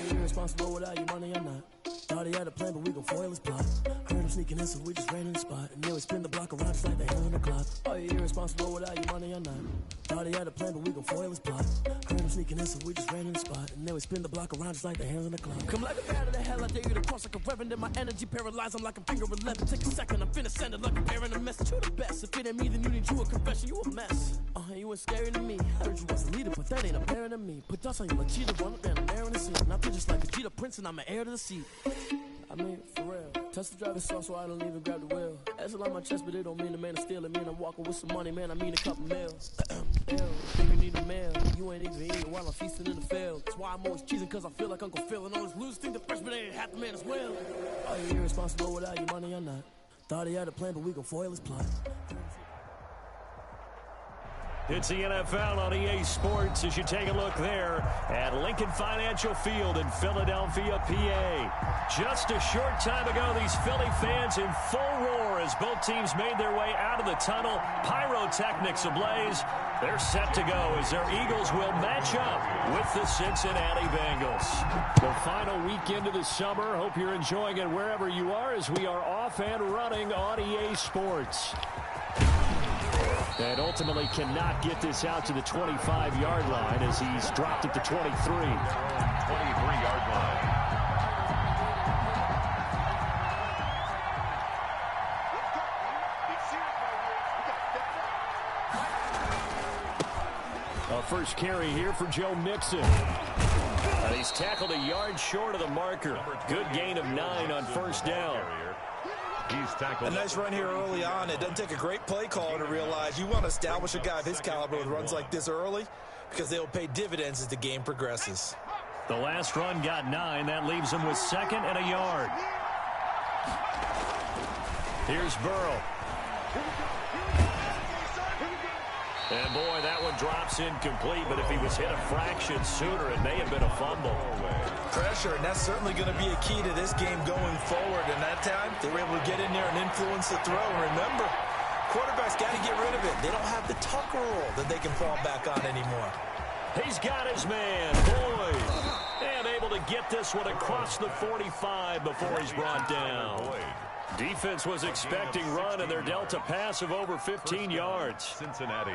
Irresponsible without your money or not. Thought he had a plan, but we gon' foil his plot. Heard him sneaking in, so we just ran in the spot. And then we spin the block around just like the hell in the clock. Are you irresponsible without your money or not? Thought he had a plan, but we gon' foil his plot. Heard him sneaking in, so we just ran in the spot. And then we spin the block around just like the hell in the clock. Come like a bat of the hell, I dare you to cross like a reverend. And my energy paralyzed, I'm like a finger 11. Take a second, I'm finna send it like a bear in a message. You the best, if it ain't me, then you need you a confession. You a mess. You was scary to me. Heard you was a leader, but that ain't apparent to me. Put dust on you like cheetah, run up and I'm air in the seat. And I feel just like a cheetah prince, and I'm an heir to the seat. I mean, for real. Touch the driver's song so I don't even grab the wheel. That's on my chest, but it don't mean the man is stealing. Mean I'm walking with some money, man, I mean a couple mils. Ew, think you need a meal. You ain't even eating while I'm feasting in the field. That's why I'm always cheesing, cause I feel like Uncle Phil. And all his losers think the freshman ain't half the man as well. Are you irresponsible without your money or not? Thought he had a plan, but we gon' foil his plot. It's the NFL on EA Sports as you take a look there at Lincoln Financial Field in Philadelphia, PA. Just a short time ago, these Philly fans in full roar as both teams made their way out of the tunnel. Pyrotechnics ablaze. They're set to go as their Eagles will match up with the Cincinnati Bengals. The final weekend of the summer. Hope you're enjoying it wherever you are as we are off and running on EA Sports. And ultimately cannot get this out to the 25-yard line as he's dropped at the 23. 23-yard line. A first carry here for Joe Mixon. And he's tackled a yard short of the marker. Good gain of 9 on first down. A nice run here early on. It doesn't take a great play caller to realize you want to establish a guy of his caliber with runs like this early because they'll pay dividends as the game progresses. The last run got 9. That leaves him with 2nd and a yard. Here's Burrow. And boy, that one drops incomplete, but if he was hit a fraction sooner, it may have been a fumble. Pressure, and that's certainly going to be a key to this game going forward. And that time, they were able to get in there and influence the throw. And remember, quarterbacks got to get rid of it. They don't have the Tucker rule that they can fall back on anymore. He's got his man, Boyd. And able to get this one across the 45 before he's brought down. Defense was expecting run, and they're dealt a pass of over 15 yards. Cincinnati.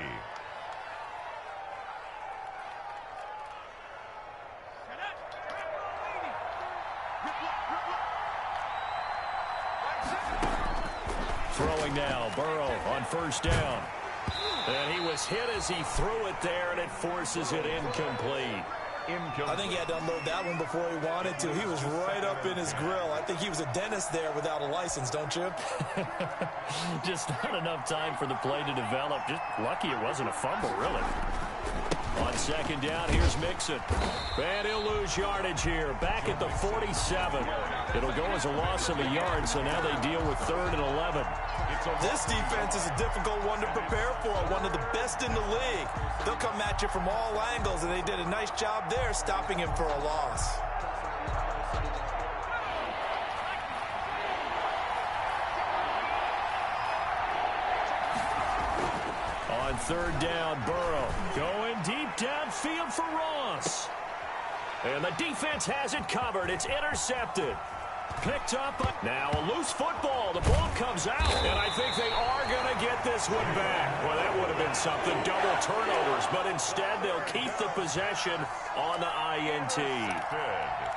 Throwing now, Burrow on first down. And he was hit as he threw it there, and it forces it incomplete. I think he had to unload that one before he wanted to. He was right up in his grill. I think he was a dentist there without a license, don't you? Just not enough time for the play to develop. Just lucky it wasn't a fumble, really. On second down, here's Mixon. And he'll lose yardage here. Back at the 47. It'll go as a loss of a yard, so now they deal with 3rd and 11. This defense is a difficult one to prepare for, one of the best in the league. They'll come at you from all angles, and they did a nice job there stopping him for a loss. On 3rd down, Burrow going deep downfield for Ross. And the defense has it covered. It's intercepted. Picked up. Now a loose football. The ball comes out. And I think they are going to get this one back. Well, that would have been something. Double turnovers. But instead, they'll keep the possession on the INT.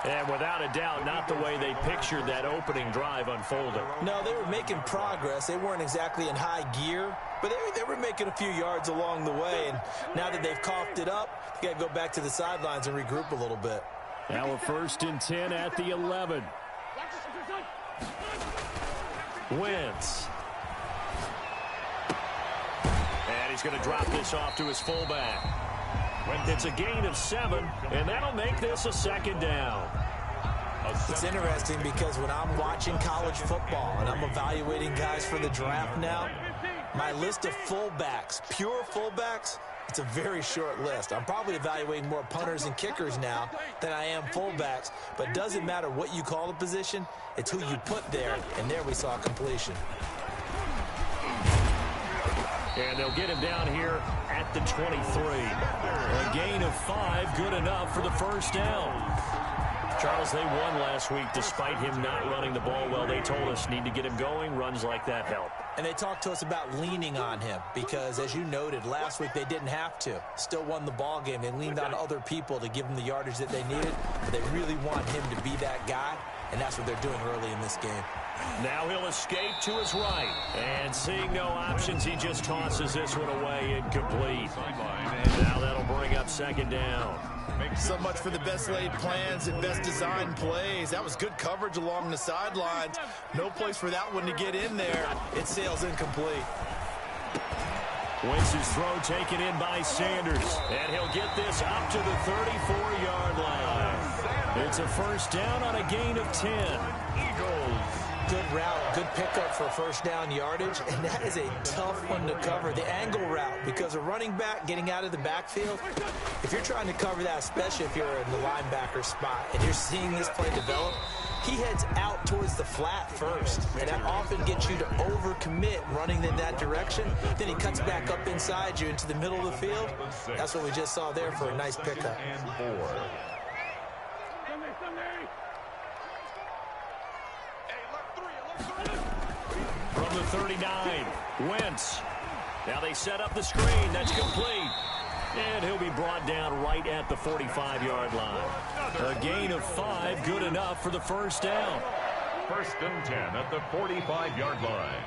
And without a doubt, not the way they pictured that opening drive unfolding. No, they were making progress. They weren't exactly in high gear. But they were making a few yards along the way. And now that they've coughed it up, they got to go back to the sidelines and regroup a little bit. Now a 1st and 10 at the 11. Wentz. And he's going to drop this off to his fullback. It's a gain of 7, and that'll make this a 2nd down. It's interesting because when I'm watching college football and I'm evaluating guys for the draft now, my list of fullbacks, pure fullbacks, It's a very short list. I'm probably evaluating more punters and kickers now than I am fullbacks, but it doesn't matter what you call the position, it's who you put there, and there we saw completion. And they'll get him down here at the 23. A gain of 5, good enough for the first down. Charles, they won last week despite him not running the ball well. They told us need to get him going. Runs like that help. And they talked to us about leaning on him because, as you noted, last week they didn't have to. Still won the ball game. They leaned on other people to give them the yardage that they needed. But they really want him to be that guy, and that's what they're doing early in this game. Now he'll escape to his right. And seeing no options, he just tosses this one away incomplete. Now that'll bring up second down. So much for the best laid plans and best designed plays. That was good coverage along the sidelines. No place for that one to get in there. It sails incomplete. Wentz's throw taken in by Sanders. And he'll get this up to the 34-yard line. It's a first down on a gain of 10. Eagles. Good route, good pickup for first down yardage, and that is a tough one to cover, the angle route, because a running back getting out of the backfield, if you're trying to cover that, especially if you're in the linebacker spot, and you're seeing this play develop, he heads out towards the flat first, and that often gets you to overcommit running in that direction. Then he cuts back up inside you into the middle of the field. That's what we just saw there for a nice pickup. From the 39, Wentz. Now they set up the screen. That's complete. And he'll be brought down right at the 45-yard line. A gain of 5, good enough for the first down. First and 10 at the 45-yard line.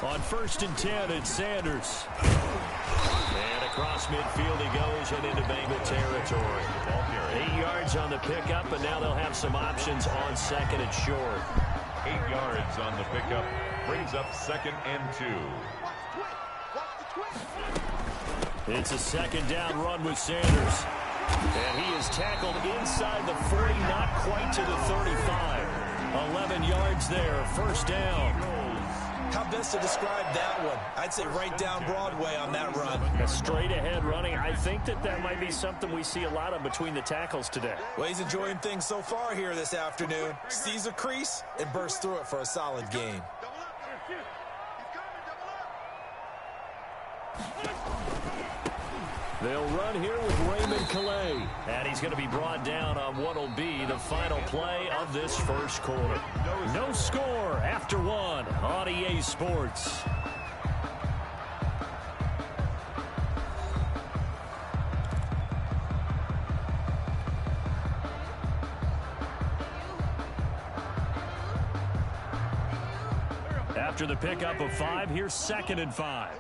On first and 10, it's Sanders. And across midfield he goes and into Bengal territory. 8 yards on the pickup, and now they'll have some options on second and short. 8 yards on the pickup brings up second and 2. It's a second down run with Sanders. And he is tackled inside the 40, not quite to the 35. 11 yards there, first down. How best to describe that one? I'd say right down Broadway on that run. A straight ahead running. I think that might be something we see a lot of between the tackles today. Well, he's enjoying things so far here this afternoon. Sees a crease and bursts through it for a solid gain. They'll run here with Raymond Calais. And he's going to be brought down on what will be the final play of this first quarter. No score after 1 on EA Sports. After the pickup of 5, here's second and 5.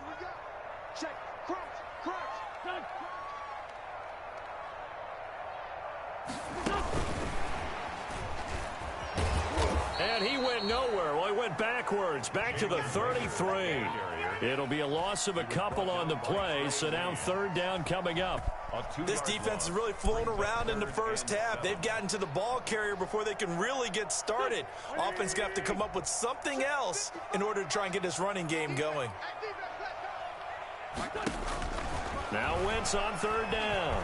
And he went nowhere. Well, he went backwards, back to the 33. It'll be a loss of a couple on the play, so now third down coming up. This defense is really flown around in the first half. They've gotten to the ball carrier before they can really get started. Offense going to have to come up with something else in order to try and get this running game going. Now Wentz on third down.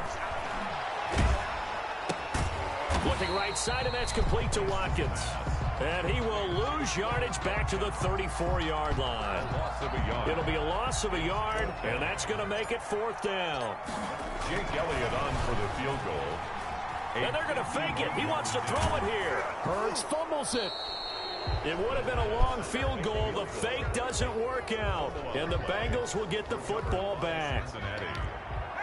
Looking right side, and that's complete to Watkins. And he will lose yardage back to the 34-yard line. It'll be a loss of a yard, and that's going to make it fourth down. Jake Elliott on for the field goal. And they're going to fake it. He wants to throw it here. Hurts fumbles it. It would have been a long field goal. The fake doesn't work out, and the Bengals will get the football back.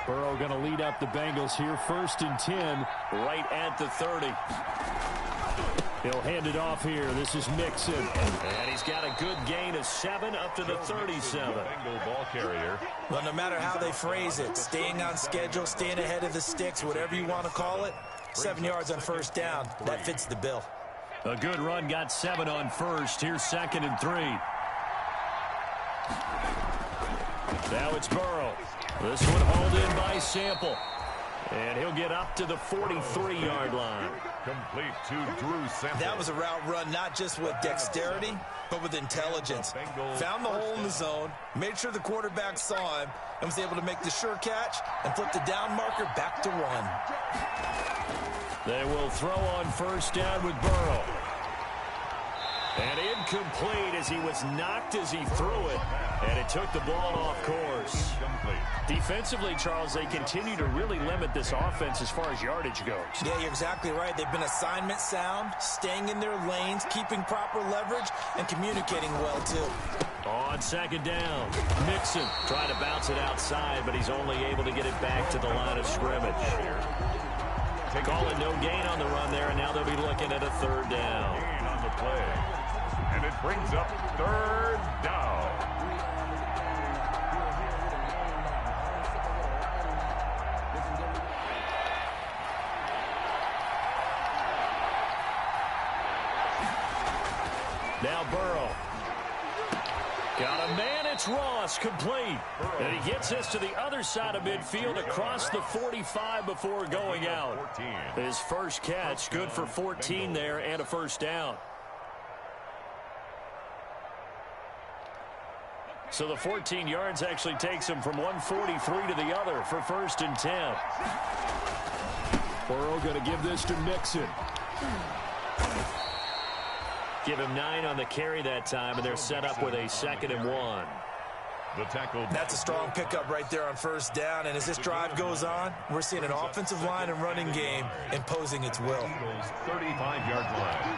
Burrow going to lead up the Bengals here, first and 10, right at the 30. He'll hand it off here. This is Mixon. And he's got a good gain of 7 up to the 37. Bengal ball carrier. Well, no matter how they phrase it, staying on schedule, staying ahead of the sticks, whatever you want to call it, 7 yards on first down, that fits the bill. A good run, got 7 on first. Here's second and 3. Now it's Burrow. This one hauled in by Sample. And he'll get up to the 43-yard line. Complete to Drew Sample. That was a route run not just with dexterity, but with intelligence. Found the hole in the zone, made sure the quarterback saw him, and was able to make the sure catch and flip the down marker back to 1. They will throw on first down with Burrow. And incomplete as he was knocked as he threw it. And it took the ball off course. Defensively, Charles, they continue to really limit this offense as far as yardage goes. Yeah, you're exactly right. They've been assignment sound, staying in their lanes, keeping proper leverage, and communicating well, too. On second down, Mixon trying to bounce it outside, but he's only able to get it back to the line of scrimmage. Call it no gain on the run there, and now they'll be looking at a third down. Gain on the play. And it brings up third down. Now Burrow. Got a man, it's Ross, complete. And he gets this to the other side of midfield across the 45 before going out. His first catch, good for 14 there and a first down. So the 14 yards actually takes him from 143 to the other for first and 10. Burrow going to give this to Mixon. Give him 9 on the carry that time, and they're set up with a 2nd and 1. The tackle. That's a strong pickup right there on first down, and as this drive goes on, we're seeing an offensive line and running game imposing its will. 35-yard line.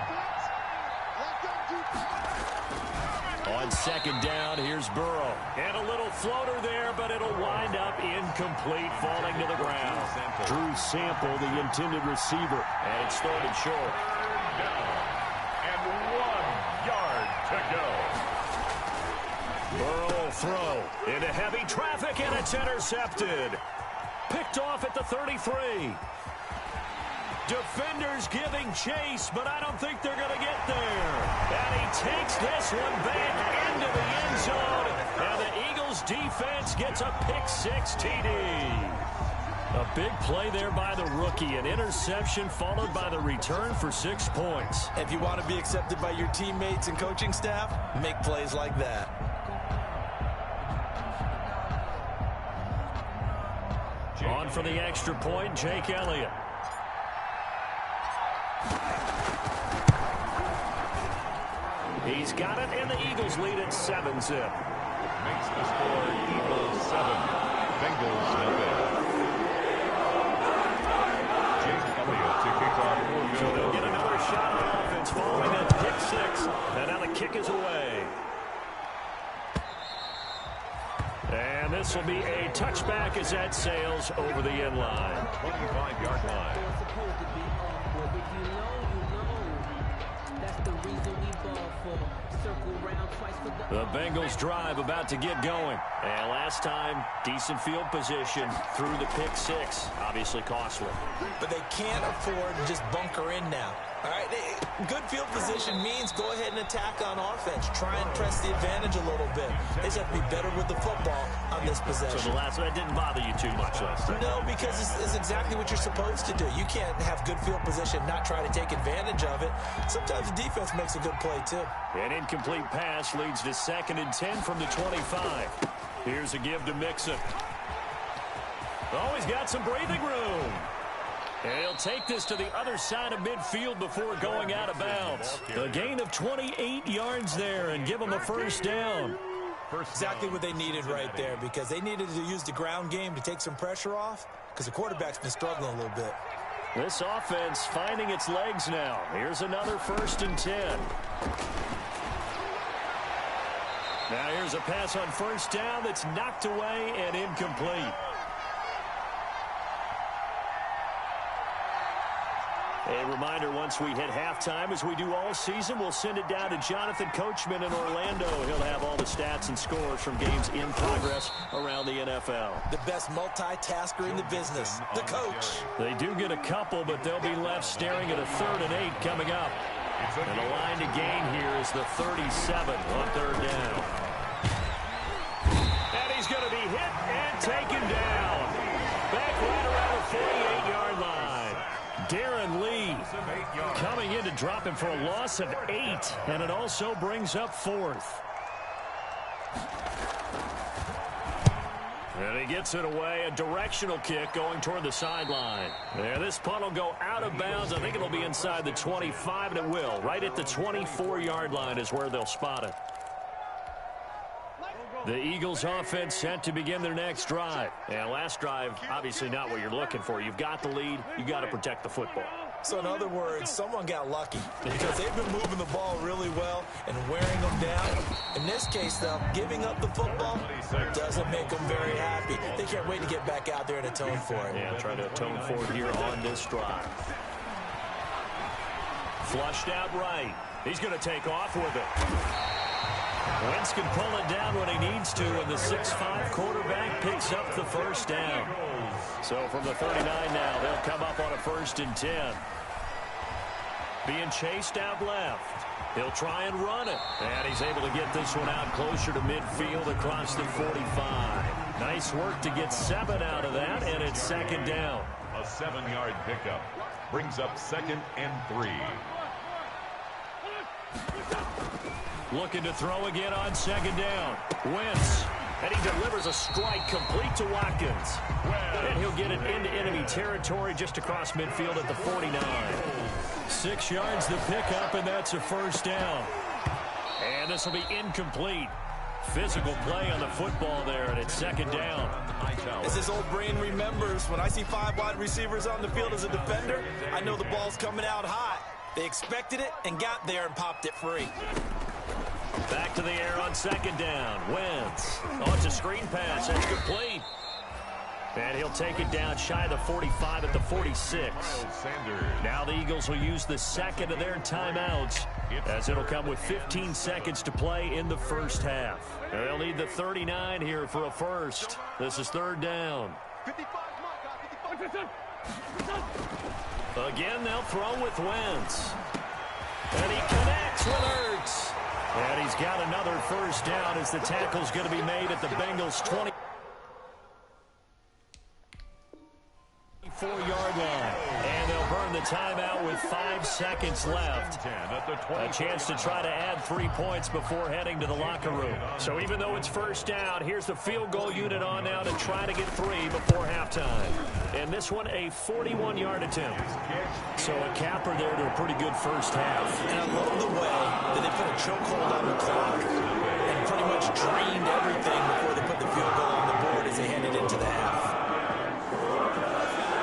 On second down, here's Burrow. And a little floater there, but it'll wind up incomplete, falling to the ground. Drew Sample, the intended receiver. And it's third and short. And 1 yard to go. Burrow will throw into heavy traffic, and it's intercepted. Picked off at the 33. Defenders giving chase, but I don't think they're going to get there. And he takes this one back into the end zone. And the Eagles defense gets a pick-6 TD. A big play there by the rookie. An interception followed by the return for 6 points. If you want to be accepted by your teammates and coaching staff, make plays like that. On for the extra point, Jake Elliott. He's got it, and the Eagles lead at 7-zip. Makes the score Eagles 7, Bengals nothing. Jake Elliott to kick off. So they'll get another shot on offense following that pick-6, and now the kick is away. And this will be a touchback as that sails over the end line. 25-yard line. The Bengals drive about to get going. And last time, decent field position through the pick-6. Obviously costly. But they can't afford to just bunker in now. All right, good field position means go ahead and attack on offense. Try and press the advantage a little bit. They just have to be better with the football on this possession. So the last one didn't bother you too much last time? No, because it's exactly what you're supposed to do. You can't have good field position, not try to take advantage of it. Sometimes the defense makes a good play, too. An incomplete pass leads to 2nd and 10 from the 25. Here's a give to Mixon. Oh, he's got some breathing room. And he'll take this to the other side of midfield before going out of bounds. A gain of 28 yards there and give them a first down. Exactly what they needed right there, because they needed to use the ground game to take some pressure off, because the quarterback's been struggling a little bit. This offense finding its legs now. Here's another 1st and 10. Now here's a pass on first down that's knocked away and incomplete. A reminder, once we hit halftime, as we do all season, we'll send it down to Jonathan Coachman in Orlando. He'll have all the stats and scores from games in progress around the NFL. The best multitasker in the business, the coach. They do get a couple, but they'll be left staring at a 3rd and 8 coming up. And the line to gain here is the 37 on 3rd down. And he's going to be hit and taken down. Back right around the 40. Darren Lee coming in to drop him for a loss of 8, and it also brings up 4th. And he gets it away, a directional kick going toward the sideline. Yeah, this punt will go out of bounds. I think it'll be inside the 25, and it will. Right at the 24-yard line is where they'll spot it. The Eagles offense set to begin their next drive. And last drive, obviously not what you're looking for. You've got the lead. You got to protect the football. So in other words, someone got lucky because they've been moving the ball really well and wearing them down. In this case, though, giving up the football doesn't make them very happy. They can't wait to get back out there and atone for it. Yeah, trying to atone for it here on this drive. Flushed out right. He's going to take off with it. Wentz can pull it down when he needs to, and the 6'5" quarterback picks up the first down. So from the 39 now, they'll come up on a 1st and 10. Being chased out left. He'll try and run it. And he's able to get this one out closer to midfield across the 45. Nice work to get 7 out of that, and it's 2nd down. A 7-yard pickup brings up 2nd and 3. Looking to throw again on 2nd down. Wentz. And he delivers a strike complete to Watkins. And he'll get it into enemy territory just across midfield at the 49. 6 yards the pickup, and that's a 1st down. And this will be incomplete. Physical play on the football there, and it's 2nd down. As this old brain remembers, when I see 5 wide receivers on the field as a defender, I know the ball's coming out hot. They expected it and got there and popped it free. Back to the air on 2nd down. Wentz. Oh, it's a screen pass. That's complete. And he'll take it down shy of the 45 at the 46. Now the Eagles will use the 2nd of their timeouts, as it'll come with 15 seconds to play in the first half. They'll need the 39 here for a 1st. This is 3rd down. Again, they'll throw with Wentz. And he connects with Ertz. And he's got another 1st down as the tackle's going to be made at the Bengals' 24-yard line. And they'll burn the timeout with 5 seconds left. A chance to try to add 3 points before heading to the locker room. So even though it's 1st down, here's the field goal unit on now to try to get 3 before halftime. And this one, a 41-yard attempt. So a capper there to a pretty good first half. And I love the way that they put a chokehold on the clock and pretty much drained everything before they put the field goal on the board as they headed into the half.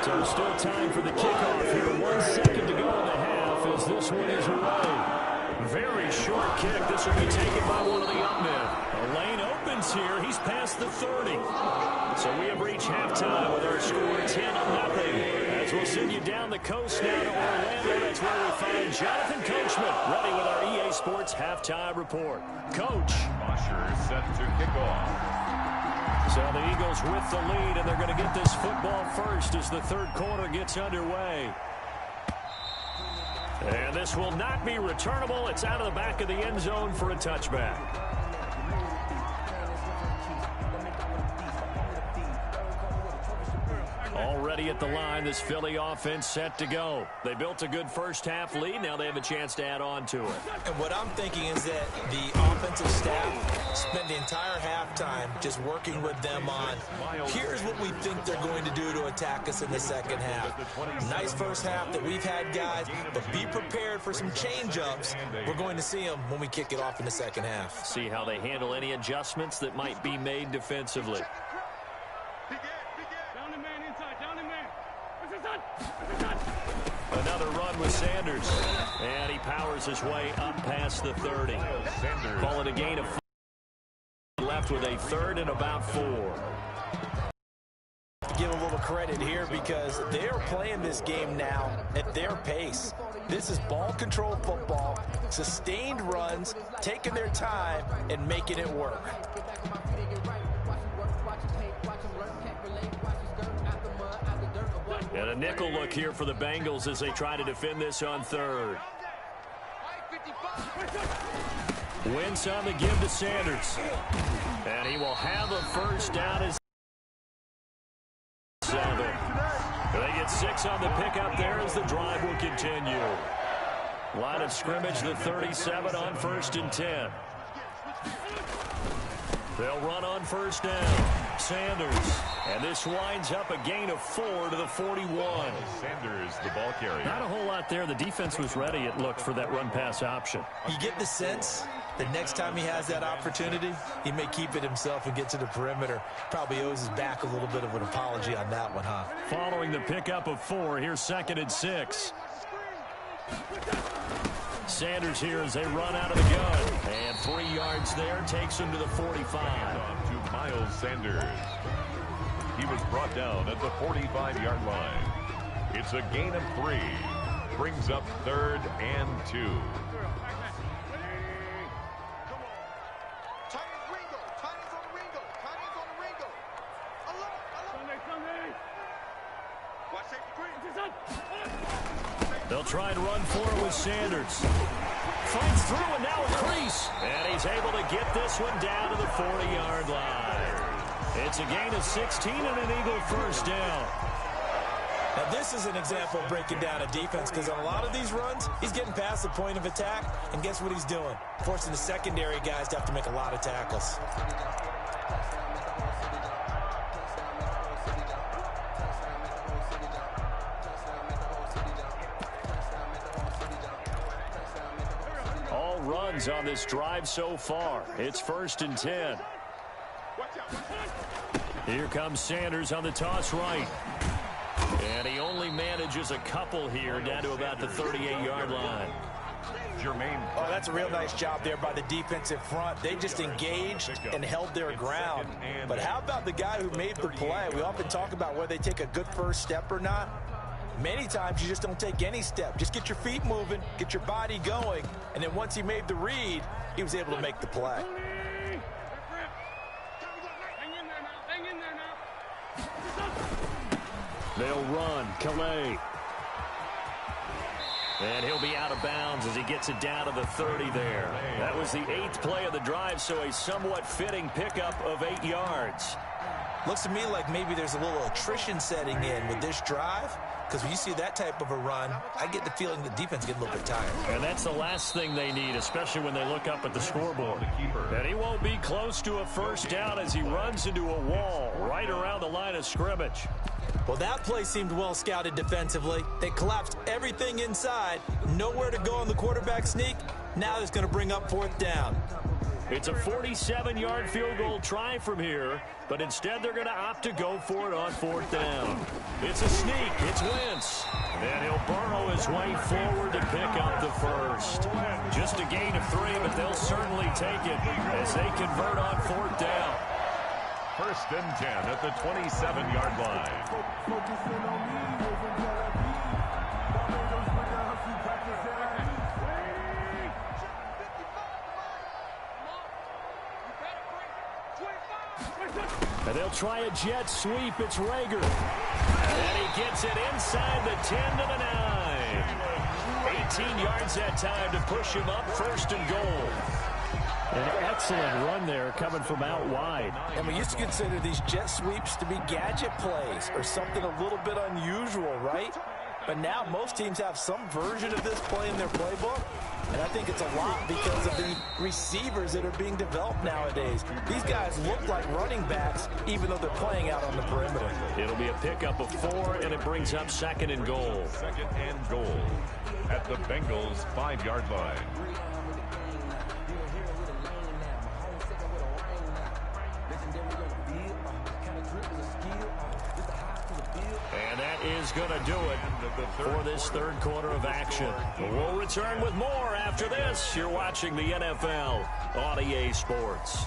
So still time for the kickoff here. 1 second to go in the half as this one is away. Very short kick. This will be taken by one of the up men. A lane opens here. He's past the 30. So we have reached halftime with our score 10-0. As we'll send you down the coast now to Orlando. That's where we find Jonathan Coachman ready with our EA Sports halftime report. Coach. Usher set to kick off. So the Eagles with the lead, and they're going to get this football first as the 3rd quarter gets underway. And this will not be returnable. It's out of the back of the end zone for a touchback. Already at the line, this Philly offense set to go. They built a good first half lead. Now they have a chance to add on to it. And what I'm thinking is that the offensive staff spent the entire halftime just working with them on, here's what we think they're going to do to attack us in the 2nd half. Nice first half that we've had, guys, but be prepared for some change-ups. We're going to see them when we kick it off in the 2nd half. See how they handle any adjustments that might be made defensively. Another run with Sanders. And he powers his way up past the 30. Call it a gain of 4. Left with a 3rd and about 4. Give a little credit here because they're playing this game now at their pace. This is ball control football, sustained runs, taking their time and making it work. And a nickel look here for the Bengals as they try to defend this on 3rd. Wentz on the give to Sanders. And he will have a 1st down as 7. They get 6 6 on the pickup there as the drive will continue. Line of scrimmage, the 37 on 1st and 10. They'll run on 1st down. Sanders. And this winds up a gain of 4 to the 41. Sanders, the ball carrier. Not a whole lot there. The defense was ready, it looked, for that run-pass option. You get the sense that next time he has that opportunity, he may keep it himself and get to the perimeter. Probably owes his back a little bit of an apology on that one, huh? Following the pickup of 4, here's 2nd and 6. Sanders here as they run out of the gun. And 3 yards there takes him to the 45. On to Miles Sanders. He was brought down at the 45-yard line. It's a gain of 3. Brings up 3rd and 2. They'll try and run for it with Sanders. Finds through and now a crease. And he's able to get this one down to the 40-yard line. It's a gain of 16 and an Eagle 1st down. Now this is an example of breaking down a defense, because on a lot of these runs, he's getting past the point of attack, and guess what he's doing? Forcing the secondary guys to have to make a lot of tackles. Runs on this drive so far. It's 1st and 10. Here comes Sanders on the toss right. And he only manages a couple here down to about the 38-yard line. Jermaine. Oh, that's a real nice job there by the defensive front. They just engaged and held their ground. But how about the guy who made the play? We often talk about whether they take a good first step or not. Many times you just don't take any step. Just get your feet moving, get your body going, and then once he made the read, he was able to make the play. They'll run. Calais. And he'll be out of bounds as he gets it down to the 30 there. That was the 8th play of the drive, so a somewhat fitting pickup of 8 yards. Looks to me like maybe there's a little attrition setting in with this drive, because when you see that type of a run, I get the feeling the defense gets a little bit tired. And that's the last thing they need, especially when they look up at the scoreboard. And he won't be close to a 1st down as he runs into a wall right around the line of scrimmage. Well, that play seemed well scouted defensively. They collapsed everything inside. Nowhere to go on the quarterback sneak. Now it's going to bring up 4th down. It's a 47-yard field goal try from here, but instead they're going to opt to go for it on 4th down. It's a sneak. It's Wentz. And he'll burrow his way forward to pick up the 1st. Just a gain of 3, but they'll certainly take it as they convert on 4th down. 1st and 10 at the 27-yard line. And they'll try a jet sweep. It's Rager. And he gets it inside the 10 to the 9. 18 yards that time to push him up 1st and goal. An excellent run there coming from out wide. And we used to consider these jet sweeps to be gadget plays or something a little bit unusual, right? But now most teams have some version of this play in their playbook. And I think it's a lot because of the receivers that are being developed nowadays. These guys look like running backs, even though they're playing out on the perimeter. It'll be a pickup of 4, and it brings up 2nd and goal. 2nd and goal at the Bengals' 5-yard line. And that is going to do it for this 3rd quarter of action. We'll return with more after this. You're watching the NFL on EA Sports.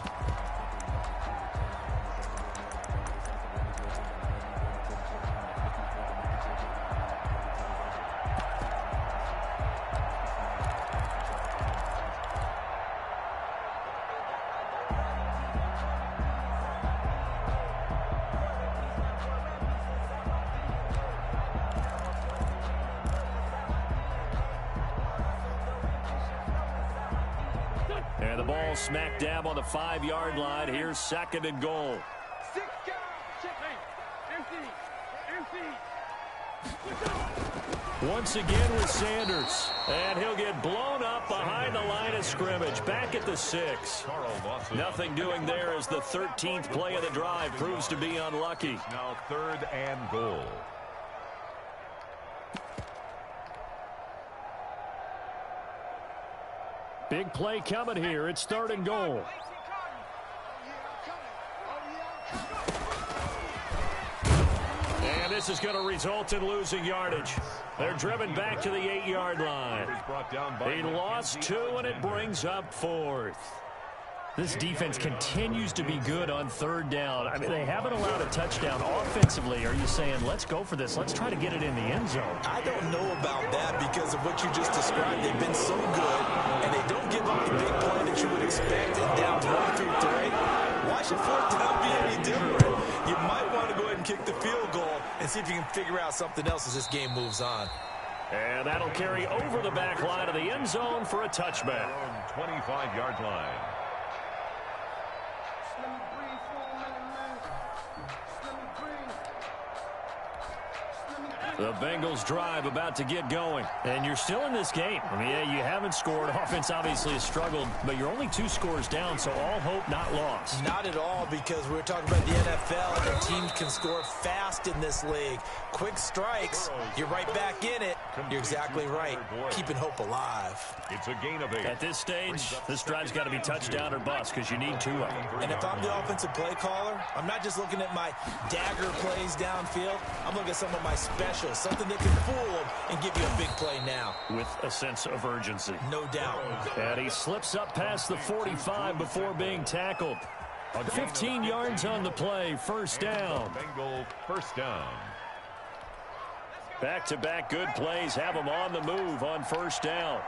And the ball smack dab on the 5-yard line. Here's 2nd and goal. Once again with Sanders. And he'll get blown up behind the line of scrimmage. Back at the 6. Nothing doing there as the 13th play of the drive proves to be unlucky. Now 3rd and goal. Big play coming here. It's 3rd and goal. And this is going to result in losing yardage. They're driven back to the 8-yard line. He lost 2, and it brings up 4th. This defense continues to be good on 3rd down. I mean, they haven't allowed a touchdown. Offensively, are you saying, let's go for this? Let's try to get it in the end zone. I don't know about that because of what you just described. They've been so good, and they don't give up the big play that you would expect in downs 1 through 3. Why should 4th down be any different? You might want to go ahead and kick the field goal and see if you can figure out something else as this game moves on. And that'll carry over the back line of the end zone for a touchback. 25-yard line. The Bengals drive about to get going. And you're still in this game. I mean, yeah, you haven't scored. Offense obviously has struggled, but you're only 2 scores down, so all hope not lost. Not at all, because we're talking about the NFL, and teams can score fast in this league. Quick strikes, you're right back in it. You're exactly right. Keeping hope alive. It's a gain of 8. At this stage, this drive's got to be touchdown or bust because you need 2 of them. And if I'm the offensive play caller, I'm not just looking at my dagger plays downfield. I'm looking at some of my specials, something that can fool them and give you a big play now. With a sense of urgency. No doubt. And he slips up past the 45 before being tackled. 15 yards on the play, 1st down. Bengal 1st down. Back-to-back good plays have him on the move on 1st down.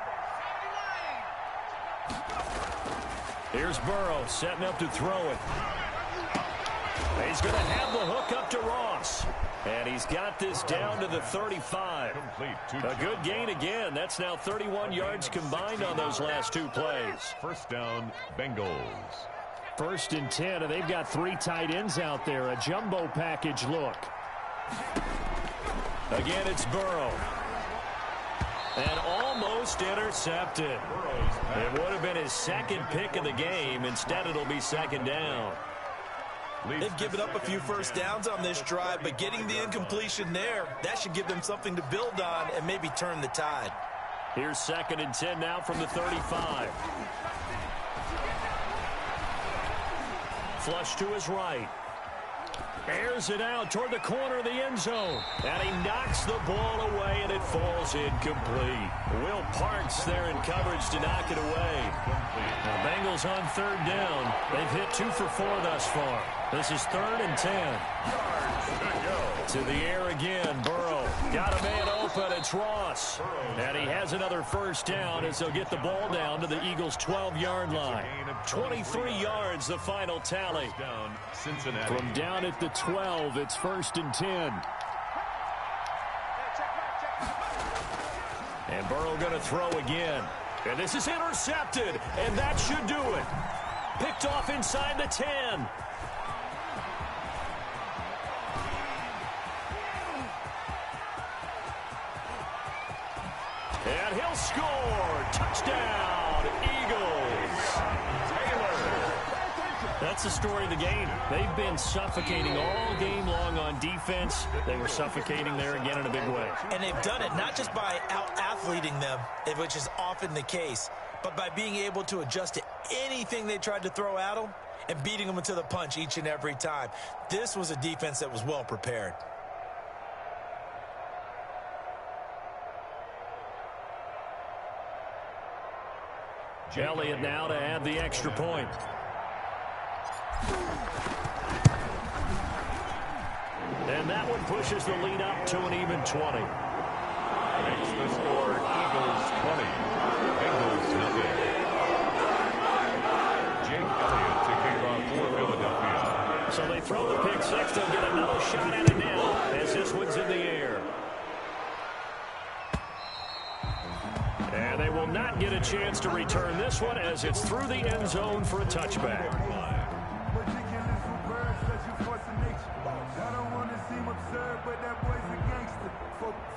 Here's Burrow setting up to throw it. He's going to have the hook up to Ross. And he's got this down to the 35. A good gain again. That's now 31 yards combined on those last 2 plays. 1st down, Bengals. 1st and 10, and they've got 3 tight ends out there. A jumbo package look. Again, it's Burrow. And almost intercepted. It would have been his 2nd pick of the game. Instead, it'll be 2nd down. They've given up a few 1st downs on this drive, but getting the incompletion there, that should give them something to build on and maybe turn the tide. Here's 2nd and 10 now from the 35. Flush to his right. Airs it out toward the corner of the end zone. And he knocks the ball away, and it falls incomplete. Will Parks there in coverage to knock it away. The Bengals on 3rd down. They've hit 2 for 4 thus far. This is 3rd and 10. To the air again, Burrow. Got a man open, it's Ross. And he has another 1st down as they'll get the ball down to the Eagles' 12-yard line. 23 yards, the final tally. From down at the 12, it's 1st and 10. And Burrow going to throw again. And this is intercepted, and that should do it. Picked off inside the 10. And he'll score. Touchdown, Eagles. Taylor. That's the story of the game. They've been suffocating all game long on defense. They were suffocating there again in a big way. And they've done it not just by out-athleting them, which is often the case, but by being able to adjust to anything they tried to throw at them and beating them to the punch each and every time. This was a defense that was well prepared. Elliott now to add the extra point. And that one pushes the lead up to an even 20. Makes the score Eagles 20. Bengals nothing. Jake Elliott to kick off for Philadelphia. So they throw the pick 6. They'll get another shot at it now as this one's in the air. And they will not get a chance to return this one as it's through the end zone for a touchback.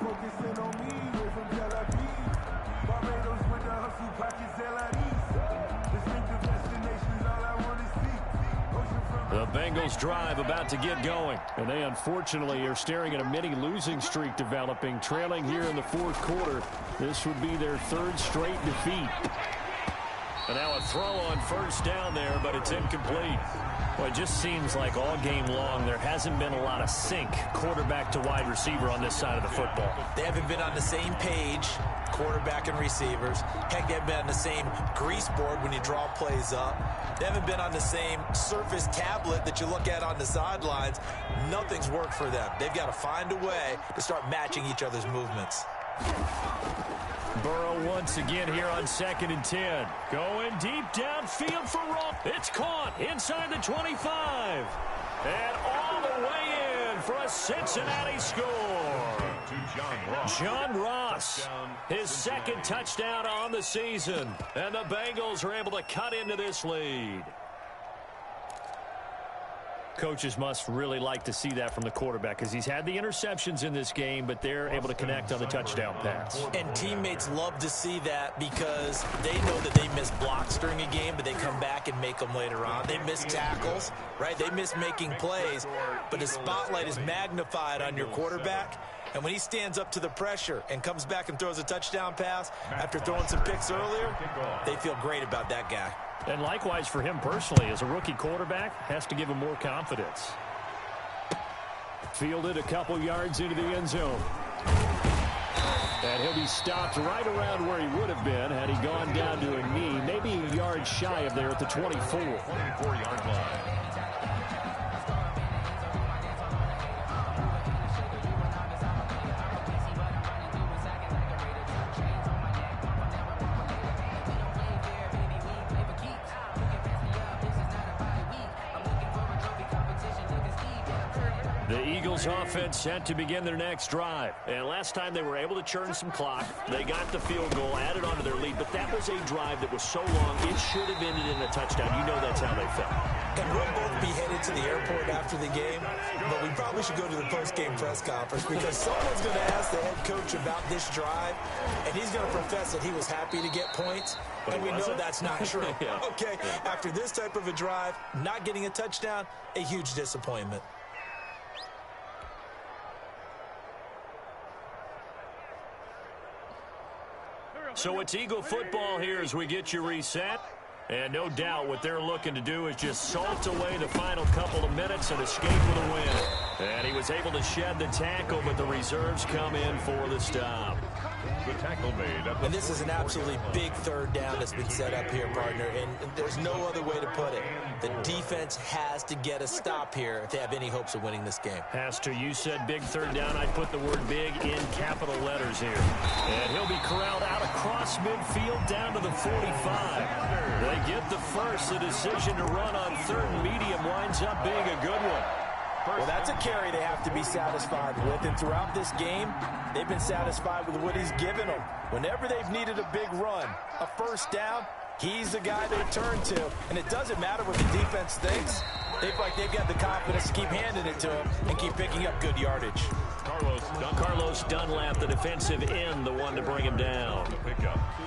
Focusing on me, we're from Tel Aviv. Barbados with the hustle pockets, LIDs. Distinctive destinations, all I want to see. The Bengals drive about to get going, and they unfortunately are staring at a mini losing streak developing, trailing here in the fourth quarter. This would be their third straight defeat. And now a throw on first down there, but it's incomplete. Well, it just seems like all game long there hasn't been a lot of sync quarterback to wide receiver on this side of the football. They haven't been on the same page, quarterback and receivers. Heck, they haven't been on the same grease board when you draw plays up. They haven't been on the same surface tablet that you look at on the sidelines. Nothing's worked for them. They've got to find a way to start matching each other's movements. Burrow once again here on 2nd and 10. Going deep downfield for Ross. It's caught inside the 25. And all the way in for a Cincinnati score. John Ross, his second touchdown on the season. And the Bengals are able to cut into this lead. Coaches must really like to see that from the quarterback because he's had the interceptions in this game, but they're able to connect on the touchdown pass. And teammates love to see that because they know that they miss blocks during a game, but they come back and make them later on. They miss tackles, right? They miss making plays, but the spotlight is magnified on your quarterback. And when he stands up to the pressure and comes back and throws a touchdown pass after throwing some picks earlier, they feel great about that guy. And likewise for him personally, as a rookie quarterback, has to give him more confidence. Fielded a couple yards into the end zone. And he'll be stopped right around where he would have been had he gone down to a knee, maybe a yard shy of there at the 24. 24-yard line. The Eagles offense set to begin their next drive. And last time they were able to churn some clock. They got the field goal, added on to their lead. But that was a drive that was so long, it should have ended in a touchdown. You know that's how they felt. And we'll both be headed to the airport after the game. But we probably should go to the post-game press conference because someone's going to ask the head coach about this drive. And he's going to profess that he was happy to get points. And we know that's not true. Yeah. Okay, after this type of a drive, not getting a touchdown, a huge disappointment. So it's Eagle football here as we get you reset. And no doubt what they're looking to do is just salt away the final couple of minutes and escape with a win. And he was able to shed the tackle, but the reserves come in for the stop. The tackle made. And this is an absolutely big third down that's been set up here, partner. And there's no other way to put it. The defense has to get a stop here if they have any hopes of winning this game. Pastor, you said big third down. I'd put the word big in capital letters here. And he'll be corralled out across midfield down to the 45. They get the first. The decision to run on third and medium winds up being a good one. Well, that's a carry they have to be satisfied with. And throughout this game, they've been satisfied with what he's given them. Whenever they've needed a big run, a first down, he's the guy they turn to. And it doesn't matter what the defense thinks. They feel like they've got the confidence to keep handing it to him and keep picking up good yardage. Carlos Dunlap, the defensive end, the one to bring him down.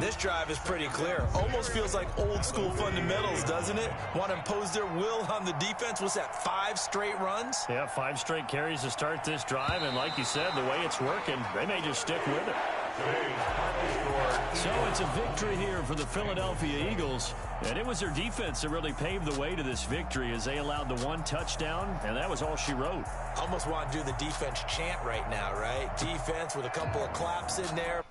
This drive is pretty clear. Almost feels like old school fundamentals, doesn't it? Want to impose their will on the defense. What's that, 5 straight runs? Yeah, 5 straight carries to start this drive. And like you said, the way it's working, they may just stick with it. So it's a victory here for the Philadelphia Eagles. And it was their defense that really paved the way to this victory as they allowed the 1 touchdown, and that was all she wrote. Almost want to do the defense chant right now, right? Defense with a couple of claps in there.